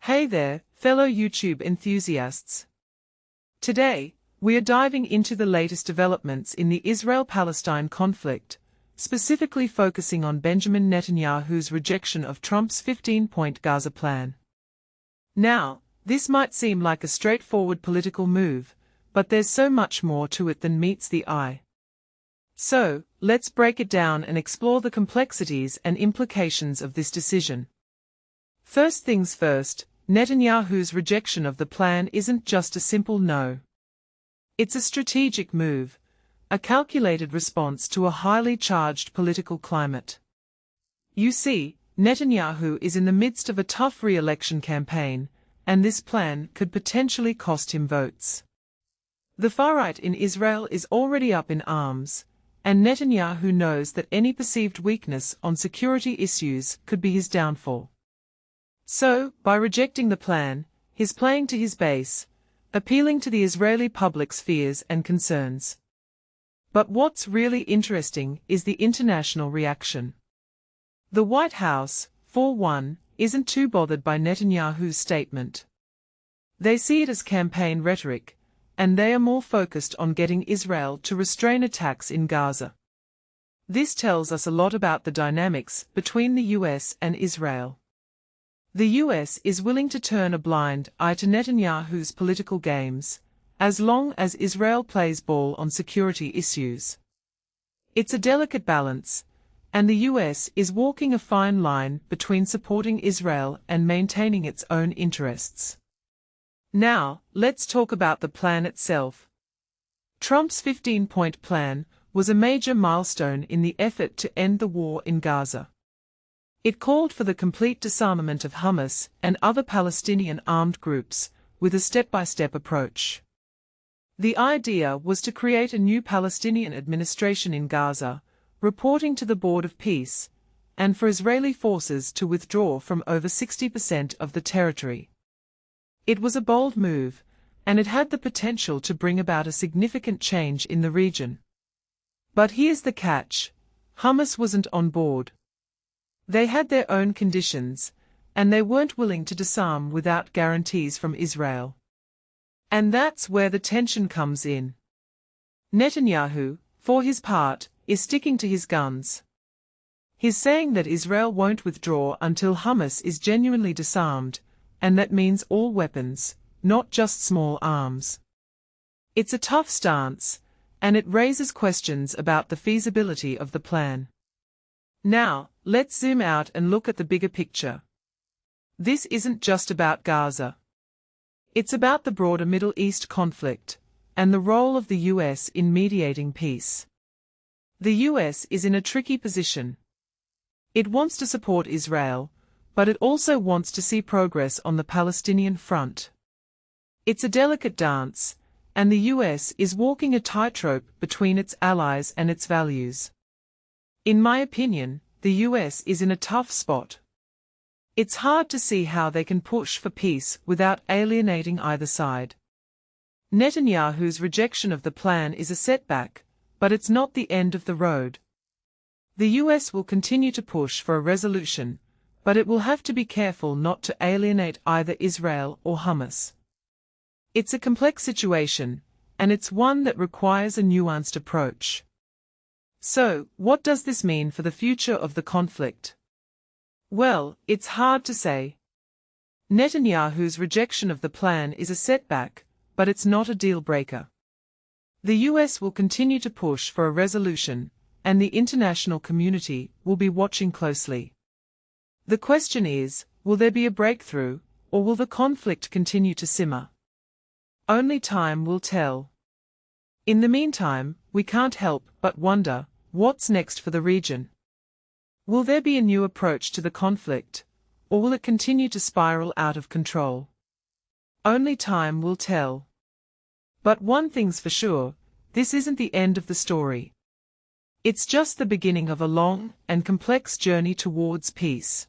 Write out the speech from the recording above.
Hey there, fellow YouTube enthusiasts. Today, we are diving into the latest developments in the Israel-Palestine conflict, specifically focusing on Benjamin Netanyahu's rejection of Trump's 15-point Gaza plan. Now, this might seem like a straightforward political move, but there's so much more to it than meets the eye. So, let's break it down and explore the complexities and implications of this decision. First things first, Netanyahu's rejection of the plan isn't just a simple no. It's a strategic move, a calculated response to a highly charged political climate. You see, Netanyahu is in the midst of a tough re-election campaign, and this plan could potentially cost him votes. The far-right in Israel is already up in arms, and Netanyahu knows that any perceived weakness on security issues could be his downfall. So, by rejecting the plan, he's playing to his base, appealing to the Israeli public's fears and concerns. But what's really interesting is the international reaction. The White House, for one, isn't too bothered by Netanyahu's statement. They see it as campaign rhetoric, and they are more focused on getting Israel to restrain attacks in Gaza. This tells us a lot about the dynamics between the US and Israel. The US is willing to turn a blind eye to Netanyahu's political games, as long as Israel plays ball on security issues. It's a delicate balance, and the US is walking a fine line between supporting Israel and maintaining its own interests. Now, let's talk about the plan itself. Trump's 15-point plan was a major milestone in the effort to end the war in Gaza. It called for the complete disarmament of Hamas and other Palestinian armed groups, with a step-by-step approach. The idea was to create a new Palestinian administration in Gaza, reporting to the Board of Peace, and for Israeli forces to withdraw from over 60% of the territory. It was a bold move, and it had the potential to bring about a significant change in the region. But here's the catch: Hamas wasn't on board. They had their own conditions, and they weren't willing to disarm without guarantees from Israel. And that's where the tension comes in. Netanyahu, for his part, is sticking to his guns. He's saying that Israel won't withdraw until Hamas is genuinely disarmed, and that means all weapons, not just small arms. It's a tough stance, and it raises questions about the feasibility of the plan. Now, let's zoom out and look at the bigger picture. This isn't just about Gaza. It's about the broader Middle East conflict, and the role of the US in mediating peace. The US is in a tricky position. It wants to support Israel, but it also wants to see progress on the Palestinian front. It's a delicate dance, and the US is walking a tightrope between its allies and its values. In my opinion, the US is in a tough spot. It's hard to see how they can push for peace without alienating either side. Netanyahu's rejection of the plan is a setback, but it's not the end of the road. The US will continue to push for a resolution, but it will have to be careful not to alienate either Israel or Hamas. It's a complex situation, and it's one that requires a nuanced approach. So, what does this mean for the future of the conflict? Well, it's hard to say. Netanyahu's rejection of the plan is a setback, but it's not a deal-breaker. The US will continue to push for a resolution, and the international community will be watching closely. The question is, will there be a breakthrough, or will the conflict continue to simmer? Only time will tell. In the meantime, we can't help but wonder, what's next for the region? Will there be a new approach to the conflict, or will it continue to spiral out of control? Only time will tell. But one thing's for sure, this isn't the end of the story. It's just the beginning of a long and complex journey towards peace.